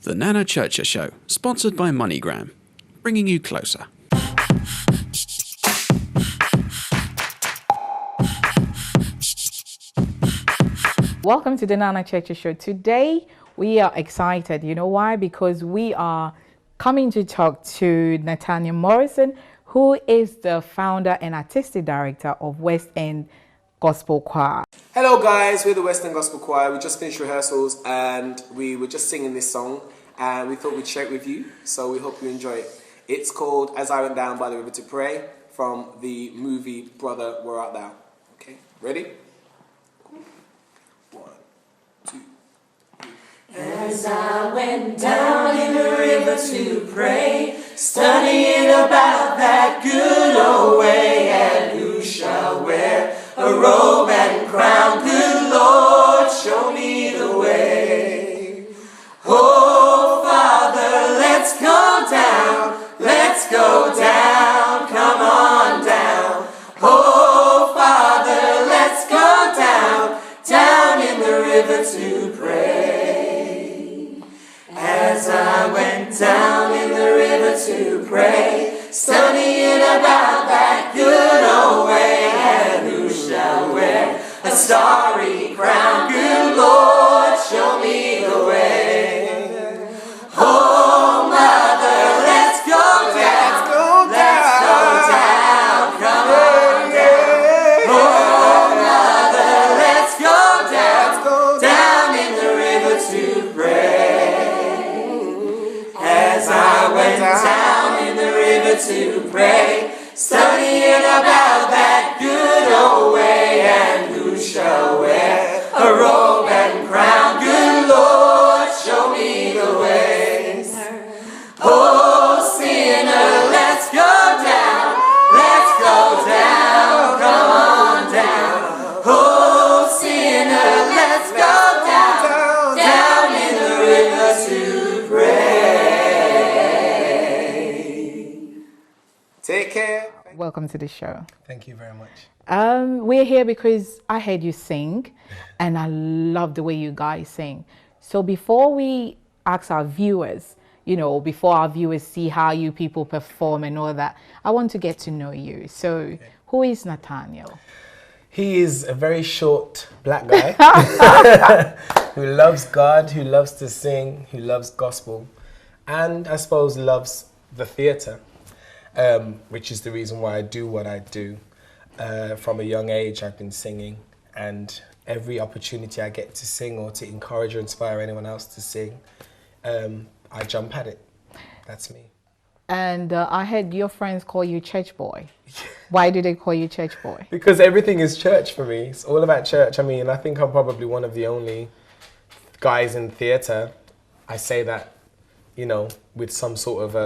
The Nana Churcher Show, sponsored by MoneyGram, bringing you closer. Welcome to the Nana Churcher Show. Today we are excited. You know why? Because we are coming to talk to Nathaniel Morrison, who is the founder and artistic director of West End Gospel Choir. Hello guys, we're the West End Gospel Choir. We just finished rehearsals and we were just singing this song and we thought we'd share it with you, so we hope you enjoy it. It's called As I Went Down by the River to Pray from the movie Brother, Where Art Thou? Okay, ready? 1, 2, 3. As I went down in the river to pray, studying about that good old way, and who shall wear a robe and crown? Good Lord, show me the way. Oh, Father, let's go down, come on down. Oh, Father, let's go down in the river to pray. As I went down in the river to pray, studying about that good old way, and who shall wear a starry crown? Good Lord, show me the way. Oh, Mother, let's go down, come on down. Oh, Mother, let's go down in the river to pray. As I went down in the river to pray, studying about that good old way, and who shall wear a robe and crown? Good Lord, show me the way. Oh, sinner, let's go down, come on down. Oh, sinner, let's go down in the river to pray. Take care. Welcome to the show. Thank you very much. We're here because I heard you sing, and I love the way you guys sing. So before we ask our viewers, before our viewers see how you people perform and all that, I want to get to know you. So who is Nathaniel? He is a very short black guy who loves God, who loves to sing, who loves gospel, and I suppose loves the theatre, which is the reason why I do what I do. From a young age, I've been singing, and every opportunity I get to sing or to encourage or inspire anyone else to sing, I jump at it. That's me. And I heard your friends call you church boy. Why do they call you church boy? Because everything is church for me. It's all about church. I mean, I think I'm probably one of the only guys in theatre. I say that, with some sort of,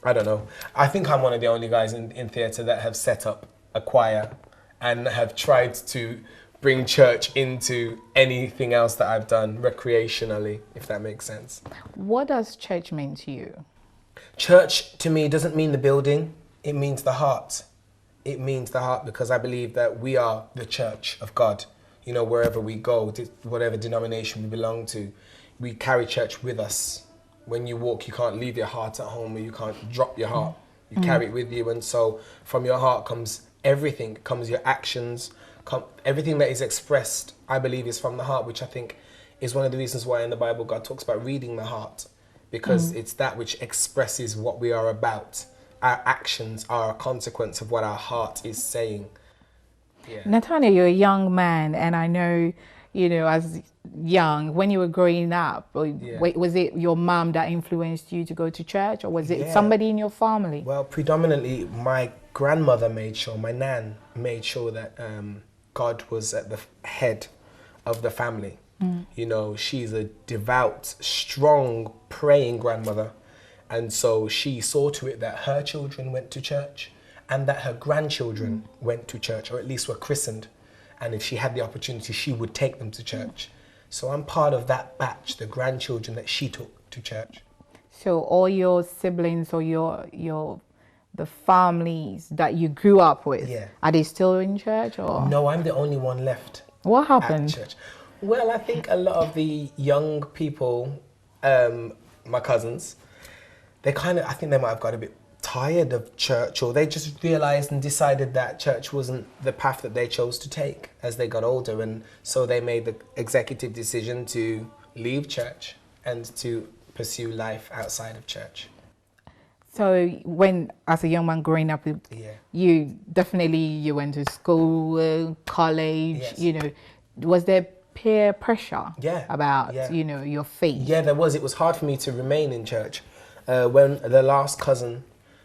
I don't know. I think I'm one of the only guys in theatre that have set up a choir and have tried to bring church into anything else that I've done recreationally, if that makes sense. What does church mean to you? Church to me doesn't mean the building, it means the heart. It means the heart because I believe that we are the church of God. Wherever we go, whatever denomination we belong to, we carry church with us. When you walk, you can't leave your heart at home, or you can't drop your heart. You carry it with you, and so from your heart comes everything, comes your actions, everything that is expressed, I believe, is from the heart, which I think is one of the reasons why in the Bible God talks about reading the heart, because it's that which expresses what we are about. Our actions are a consequence of what our heart is saying. Yeah. Nathaniel, you're a young man, and I know, as young, when you were growing up, was it your mom that influenced you to go to church, or was it somebody in your family? Well, predominantly my grandmother made sure, my nan made sure that God was at the head of the family. She's a devout, strong, praying grandmother. And so she saw to it that her children went to church and that her grandchildren went to church, or at least were christened. And if she had the opportunity, she would take them to church. So I'm part of that batch, the grandchildren that she took to church. So all your siblings or the families that you grew up with, are they still in church? Or no, I'm the only one left. What happened? At church. Well, I think a lot of the young people my cousins, they I think they might have got a bit tired of church, or they just realised and decided that church wasn't the path that they chose to take as they got older, and so they made the executive decision to leave church and to pursue life outside of church. So when, as a young man growing up, you went to school, college, Yes. you know, was there peer pressure about, Yeah. you know, your faith? Yeah, there was. It was hard for me to remain in church. When the last cousin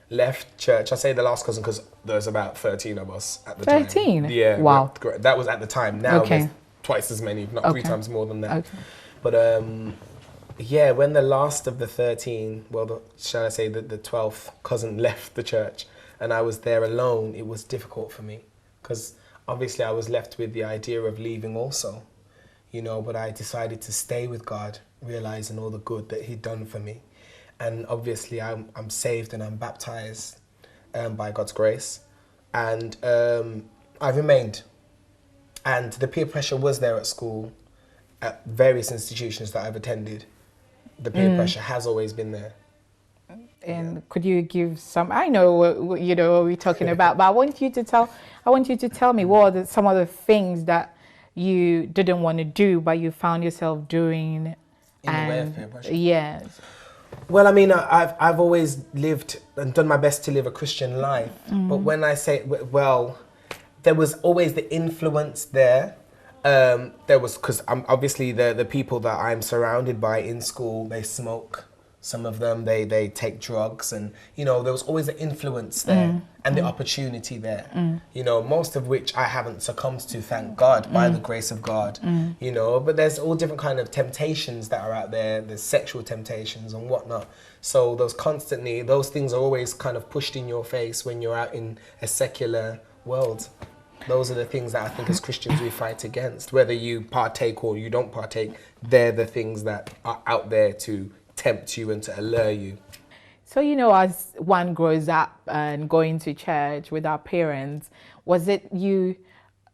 left church, I say the last cousin because there's about 13 of us at the time. 13? Yeah. Wow. That was at the time. Now Okay. there's twice as many, if not 3 times more than that. Okay. But yeah, when the last of the 13, well, shall I say the 12th cousin left the church and I was there alone, it was difficult for me because obviously I was left with the idea of leaving also, you know, but I decided to stay with God, realizing all the good that he'd done for me. And obviously I'm saved and I'm baptized by God's grace. And I remained. And the peer pressure was there at school, at various institutions that I've attended. The peer pressure has always been there. And could you give some? I know you know what we're talking about, but I want you to tell me what are some of the things that you didn't want to do, but you found yourself doing. In the way of peer pressure. Yes. Well, I mean, I've always lived and done my best to live a Christian life. But when I say, well, there was always the influence there. There was, because obviously the people that I'm surrounded by in school, they smoke. Some of them, they take drugs, and, you know, there was always the influence there and the opportunity there, you know, most of which I haven't succumbed to, thank God, by the grace of God, you know, but there's all different kind of temptations that are out there. There's sexual temptations and whatnot. So those things are always kind of pushed in your face when you're out in a secular world. Those are the things that I think as Christians we fight against. Whether you partake or you don't partake, they're the things that are out there to tempt you and to allure you. So, you know, as one grows up and going to church with our parents, was it you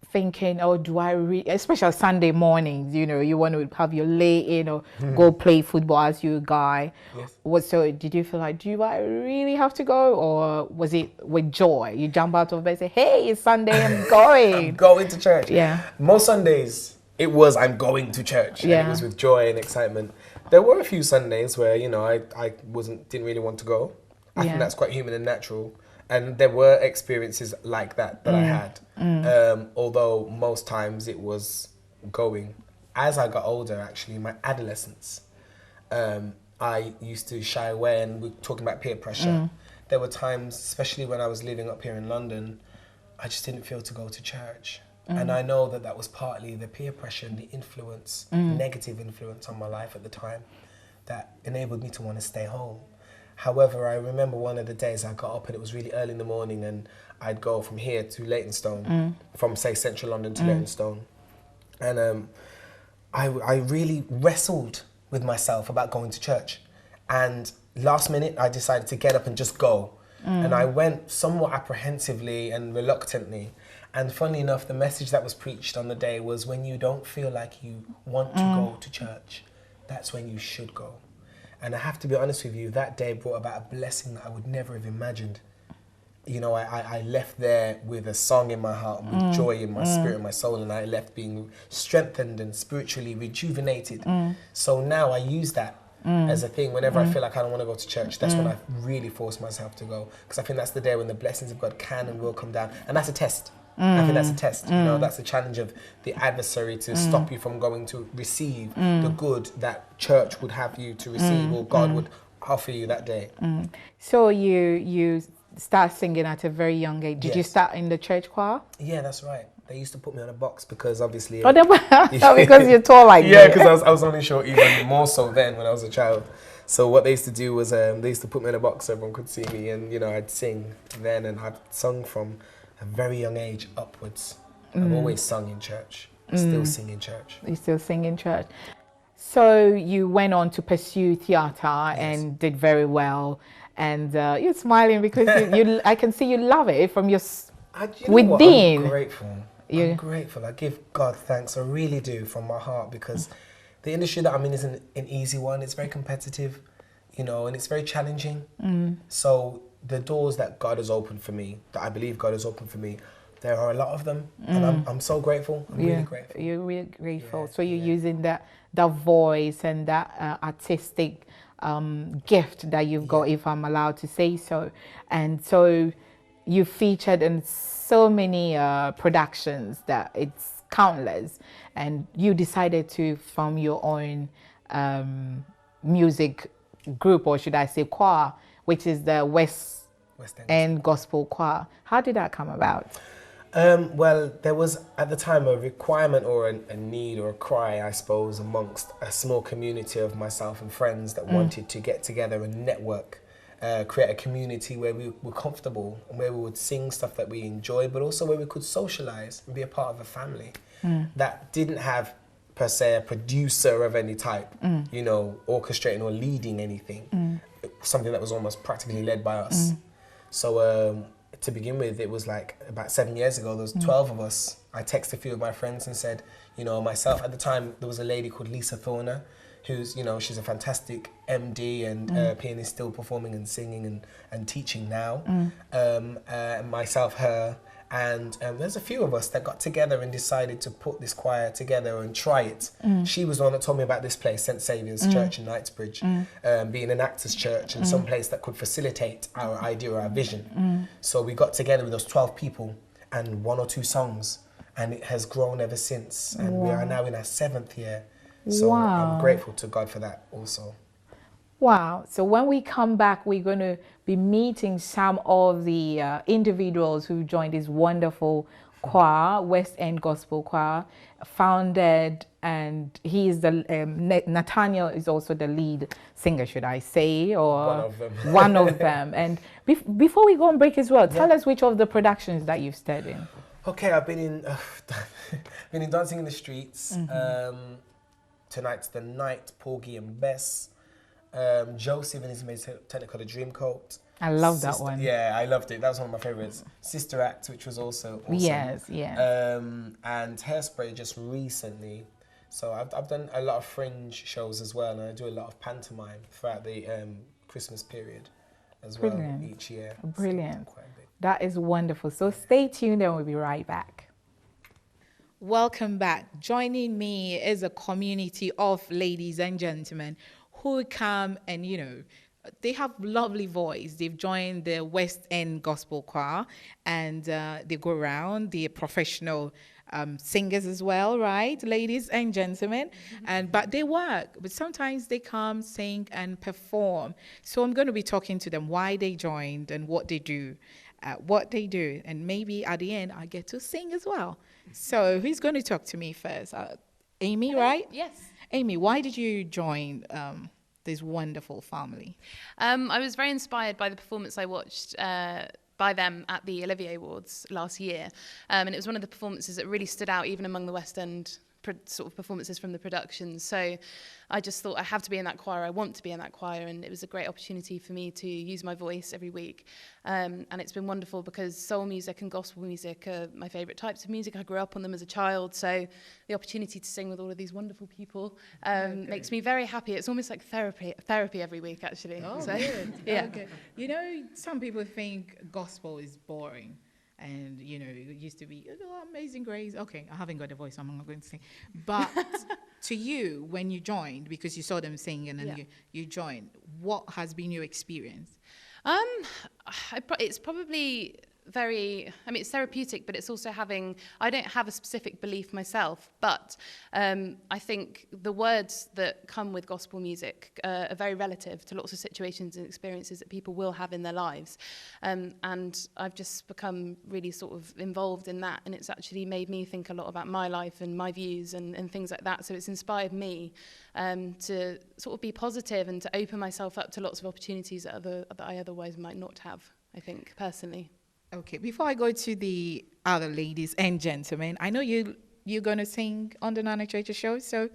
thinking, oh, do I especially Sunday mornings, you know, you want to have your lay in or go play football as you guy. Yes. So did you feel like, do I really have to go? Or was it with joy? You jump out of bed and say, hey, it's Sunday, I'm going. I'm going to church. Yeah. Most Sundays, it was I'm going to church. Yeah. And it was with joy and excitement. There were a few Sundays where, you know, I didn't really want to go. I think that's quite human and natural. And there were experiences like that I had. Although most times it was going. As I got older, actually, my adolescence, I used to shy away, and we're talking about peer pressure. There were times, especially when I was living up here in London, I just didn't feel to go to church. And I know that was partly the peer pressure and the influence, negative influence on my life at the time, that enabled me to want to stay home. However, I remember one of the days I got up and it was really early in the morning, and I'd go from here to Leytonstone, from say central London to Leytonstone. And I really wrestled with myself about going to church. And last minute, I decided to get up and just go. And I went somewhat apprehensively and reluctantly. And funnily enough, the message that was preached on the day was, when you don't feel like you want to go to church, that's when you should go. And I have to be honest with you, that day brought about a blessing that I would never have imagined. You know, I left there with a song in my heart, with joy in my spirit and my soul, and I left being strengthened and spiritually rejuvenated. So now I use that as a thing. Whenever I feel like I don't want to go to church, that's when I really force myself to go. Because I think that's the day when the blessings of God can and will come down. And that's a test. I think that's a test, you know, that's a challenge of the adversary to stop you from going to receive the good that church would have you to receive, or God would offer you that day. So you start singing at a very young age. Did you start in the church choir? Yeah, that's right. They used to put me on a box because obviously... Oh, because you're tall like yeah, me. because I was only short, even more so then when I was a child. So what they used to do was they used to put me in a box so everyone could see me, and, you know, I'd sing then, and I'd sung from a very young age upwards. I've always sung in church. I still sing in church. You still sing in church. So you went on to pursue theatre and did very well. And you're smiling because I can see you love it from your within. I'm grateful. I'm grateful. I give God thanks. I really do, from my heart, because the industry that I'm in isn't an easy one. It's very competitive, you know, and it's very challenging. So the doors that God has opened for me, that I believe God has opened for me, there are a lot of them, and I'm so grateful. I'm really grateful. You're really grateful. Yeah, So you're using that voice and that artistic gift that you've got, if I'm allowed to say so. And so you featured in so many productions that it's countless, and you decided to form your own music group, or should I say choir, which is the West End Gospel Choir. How did that come about? Well, there was at the time a requirement or a need or a cry, I suppose, amongst a small community of myself and friends that wanted to get together and network, create a community where we were comfortable and where we would sing stuff that we enjoy, but also where we could socialize and be a part of a family that didn't have per se a producer of any type, you know, orchestrating or leading anything. Something that was almost practically led by us. So to begin with, it was like about 7 years ago, there was 12 of us. I texted a few of my friends and said, you know, myself, at the time, there was a lady called Lisa Thorner, who's, you know, she's a fantastic MD and pianist, still performing and singing and teaching now. Myself, her, and there's a few of us that got together and decided to put this choir together and try it. She was the one that told me about this place, St. Saviour's Church in Knightbridge, being an actor's church and some place that could facilitate our idea or our vision. So we got together with those 12 people and 1 or 2 songs, and it has grown ever since. And we are now in our 7th year. So I'm grateful to God for that also. Wow. So when we come back, we're going to be meeting some of the individuals who joined this wonderful choir, West End Gospel Choir, founded, and he is the, Nathaniel is also the lead singer, should I say, or one of them. One of them. And before we go on break as well, tell us which of the productions that you've starred in. Okay, I've been in Dancing in the Streets. Tonight's The Night, Porgy and Bess. Joseph and his mate Technicolor Dreamcoat. I love that one. Yeah, I loved it. That was one of my favorites. Sister Act, which was also awesome. Yes, yeah. And Hairspray just recently. So I've done a lot of fringe shows as well, and I do a lot of pantomime throughout the Christmas period as well each year. Brilliant. So that is wonderful. So stay tuned and we'll be right back. Welcome back. Joining me is a community of ladies and gentlemen who come and, you know, they have lovely voice. They've joined the West End Gospel Choir, and they go around. They're professional singers as well, right, ladies and gentlemen? But they work. But sometimes they come, sing, and perform. So I'm going to be talking to them why they joined and what they do. And maybe at the end I get to sing as well. So who's going to talk to me first? Amy, right? Yes. Amy, why did you join this wonderful family? I was very inspired by the performance I watched by them at the Olivier Awards last year. And it was one of the performances that really stood out even among the West End sort of performances from the productions. So I just thought I have to be in that choir. I want to be in that choir, and it was a great opportunity for me to use my voice every week. And it's been wonderful because soul music and gospel music are my favourite types of music. I grew up on them as a child, so the opportunity to sing with all of these wonderful people makes me very happy. It's almost like therapy every week, actually. Oh, so, good. Yeah. Okay. You know, some people think gospel is boring. And, you know, it used to be, oh, Amazing Grace. Okay, I haven't got a voice, so I'm not going to sing. But to you, when you joined, because you saw them sing and then you joined, what has been your experience? It's probably it's therapeutic, but it's also I don't have a specific belief myself, but I think the words that come with gospel music are very relative to lots of situations and experiences that people will have in their lives. And I've just become really sort of involved in that, and it's actually made me think a lot about my life and my views and things like that. So it's inspired me to sort of be positive and to open myself up to lots of opportunities that I otherwise might not have, I think, personally. Okay, before I go to the other ladies and gentlemen, I know you're going to sing on the Nana Treasure Show, so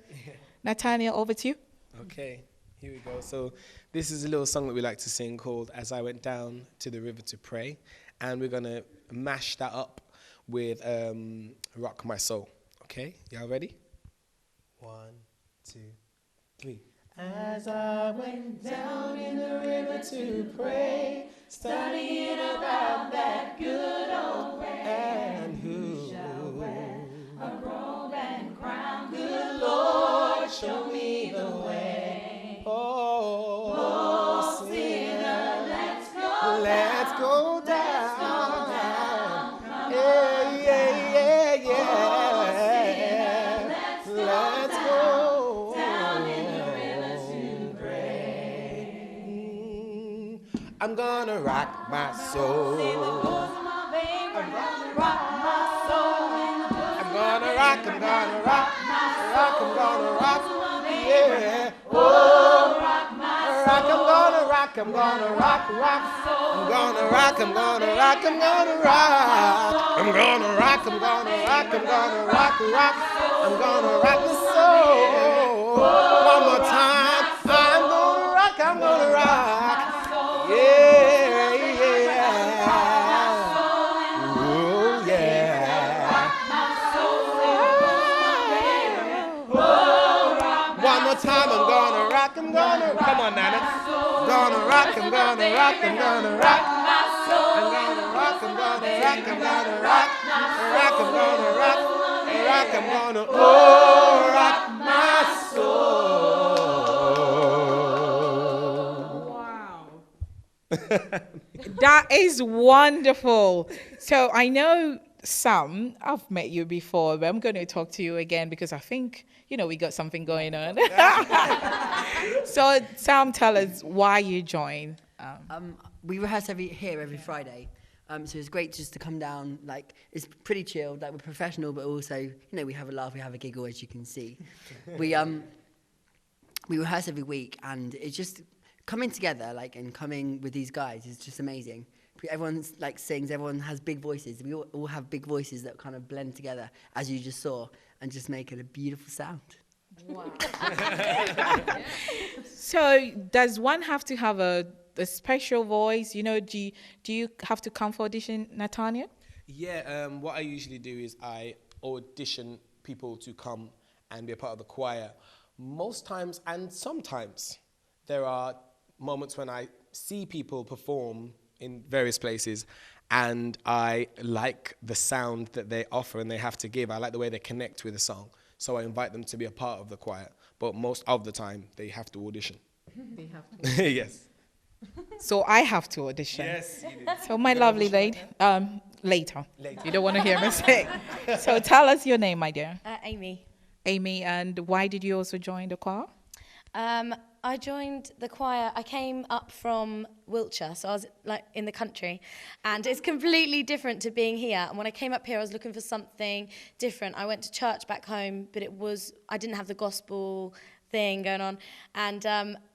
Nathaniel, over to you. Okay, here we go. So this is a little song that we like to sing called As I Went Down to the River to Pray, and we're going to mash that up with Rock My Soul. Okay, y'all ready? 1, 2, 3. As I went down in the river to pray, studying about that good old way, and who shall wear a robe and crown, good Lord, show me the way. Oh, sinner, let's go down. Yeah, yeah, yeah, yeah. Let's go down in the river to pray. I'm gonna rock my soul. I'm gonna rock my soul. I'm gonna rock, I'm gonna rock, I'm gonna rock, yeah. Oh, rock my soul. I'm gonna rock, I'm gonna rock, rock. I'm gonna rock, I'm gonna rock, I'm gonna rock. I'm gonna rock, I'm gonna rock, I'm gonna rock, rock. I'm gonna rock the soul. One more time. I'm gonna rock, I'm gonna rock. Yeah, yeah. Oh, yeah. One more time. I'm gonna rock, I'm gonna rock. Come on, Nana. I'm gonna rock, I'm gonna rock, I'm gonna rock. I'm gonna rock, I'm gonna rock, I'm gonna rock. Rock, I'm gonna rock. Rock, I'm gonna rock my soul. Wow. That is wonderful. So I know Sam, I've met you before, but I'm going to talk to you again because I think, we got something going on. So Sam, tell us why you joined. We rehearse here every Friday. So it's great just to come down. Like, it's pretty chilled. Like, we're professional, but also, we have a laugh, we have a giggle, as you can see. We rehearse every week, and it's just coming together, and coming with these guys is just amazing. Everyone sings. Everyone has big voices. We all have big voices that kind of blend together, as you just saw, and just make it a beautiful sound. Wow. So does one have to have a special voice? Do you have to come for audition, Nathaniel? Yeah, what I usually do is I audition people to come and be a part of the choir. Most times and sometimes there are moments when I see people perform in various places and I like the sound that they offer and they have to give. I like the way they connect with the song. So I invite them to be a part of the choir. But most of the time, they have to audition. They have to. Yes. So I have to audition. Yes, you do. So my lovely lady, later. You don't want to hear me say. So tell us your name, my dear. Amy. Amy, and why did you also join the choir? I joined the choir. I came up from Wiltshire, so I was in the country, and it's completely different to being here. And when I came up here, I was looking for something different. I went to church back home, but I didn't have the gospel thing going on. And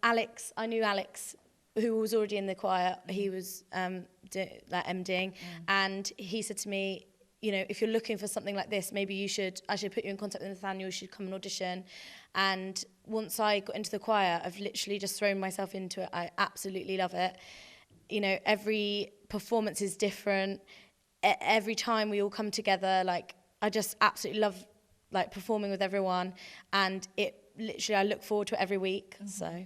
Alex, I knew Alex, who was already in the choir. He was MDing, and he said to me, if you're looking for something like this, maybe I should put you in contact with Nathaniel, you should come and audition. And once I got into the choir, I've literally just thrown myself into it. I absolutely love it. Every performance is different. Every time we all come together, I just absolutely love performing with everyone. And I look forward to it every week, so...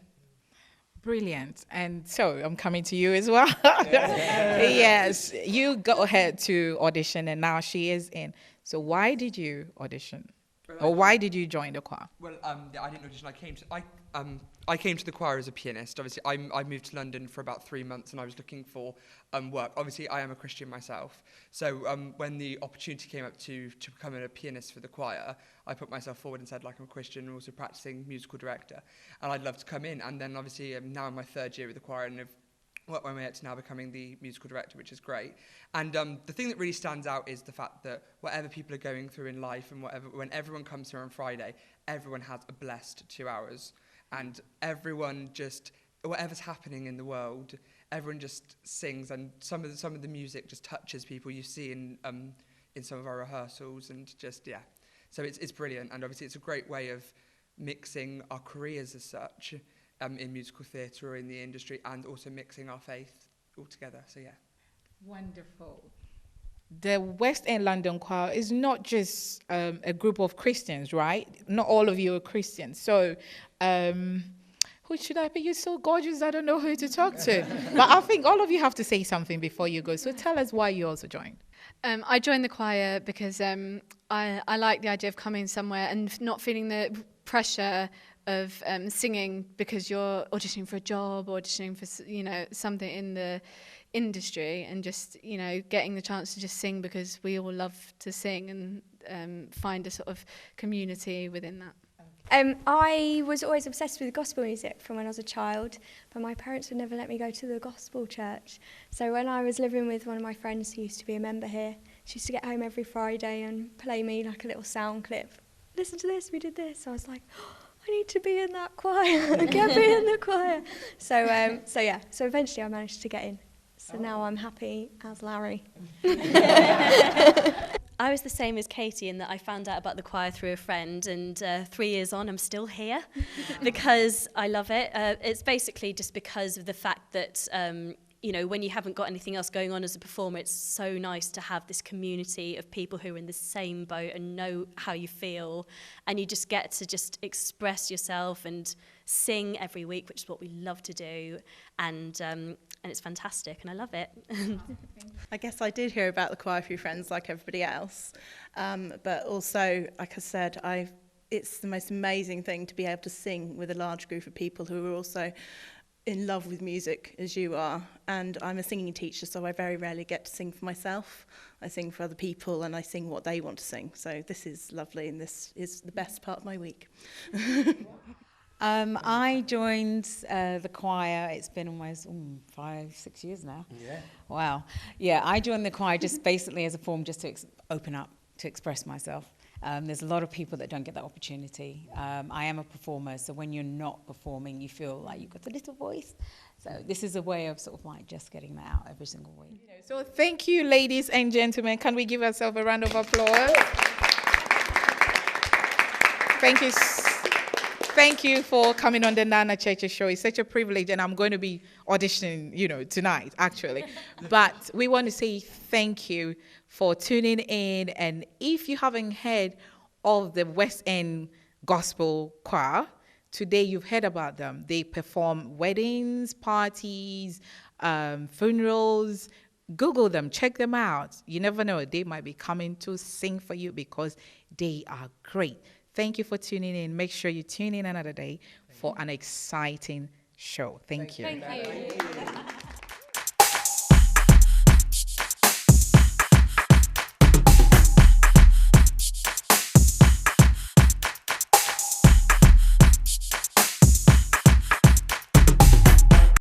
Brilliant. And so I'm coming to you as well. Yes, you go ahead to audition and now she is in. So why did you audition? Or why did you join the choir? Well, I didn't audition. I came to the choir as a pianist. Obviously, I moved to London for about 3 months and I was looking for work. Obviously, I am a Christian myself. So when the opportunity came up to become a pianist for the choir, I put myself forward and said, I'm a Christian and also practicing musical director. And I'd love to come in. And then obviously, I'm now in my 3rd year with the choir and I've worked my way up to now becoming the musical director, which is great. And the thing that really stands out is the fact that whatever people are going through in life and when everyone comes here on Friday, everyone has a blessed 2 hours. And everyone just, whatever's happening in the world, everyone just sings, and some of the music just touches people. You see in some of our rehearsals, and just so it's brilliant. And obviously it's a great way of mixing our careers as such in musical theatre or in the industry, and also mixing our faith all together. So Wonderful. The West End London Choir is not just a group of Christians, right? Not all of you are Christians. So who should I be? You're so gorgeous, I don't know who to talk to. But I think all of you have to say something before you go. So tell us why you also joined. I joined the choir because I like the idea of coming somewhere and not feeling the pressure of singing because you're auditioning for a job, auditioning for something in the industry, and just getting the chance to just sing because we all love to sing and find a sort of community within that. I was always obsessed with gospel music from when I was a child, but my parents would never let me go to the gospel church. So when I was living with one of my friends who used to be a member here, she used to get home every Friday and play me like a little sound clip. Listen to this, we did this. So I was like, oh, I need to be in that choir. Get me in the choir. So eventually I managed to get in. So now I'm happy as Larry. I was the same as Katie in that I found out about the choir through a friend, and 3 years on I'm still here because I love it. It's basically just because of the fact that when you haven't got anything else going on as a performer, it's so nice to have this community of people who are in the same boat and know how you feel, and you just get to just express yourself and sing every week, which is what we love to do, and it's fantastic, and I love it. I guess I did hear about the choir through friends like everybody else, but also, like I said, it's the most amazing thing to be able to sing with a large group of people who are also in love with music as you are, and I'm a singing teacher, so I very rarely get to sing for myself. I sing for other people and I sing what they want to sing, so this is lovely and this is the best part of my week. I joined the choir, it's been almost 5-6 years now. Yeah. Wow. Yeah, I joined the choir just basically as a form just to open up, to express myself. There's a lot of people that don't get that opportunity. I am a performer, so when you're not performing, you feel like you've got a little voice. So this is a way of sort of like just getting that out every single week. So thank you, ladies and gentlemen. Can we give ourselves a round of applause? Thank you for coming on the Nana Cheche show. It's such a privilege, and I'm going to be auditioning, tonight, actually. But we want to say thank you for tuning in. And if you haven't heard of the West End Gospel Choir, today you've heard about them. They perform weddings, parties, funerals. Google them, check them out. You never know, they might be coming to sing for you because they are great. Thank you for tuning in. Make sure you tune in another day for an exciting show. Thank you. Thank you.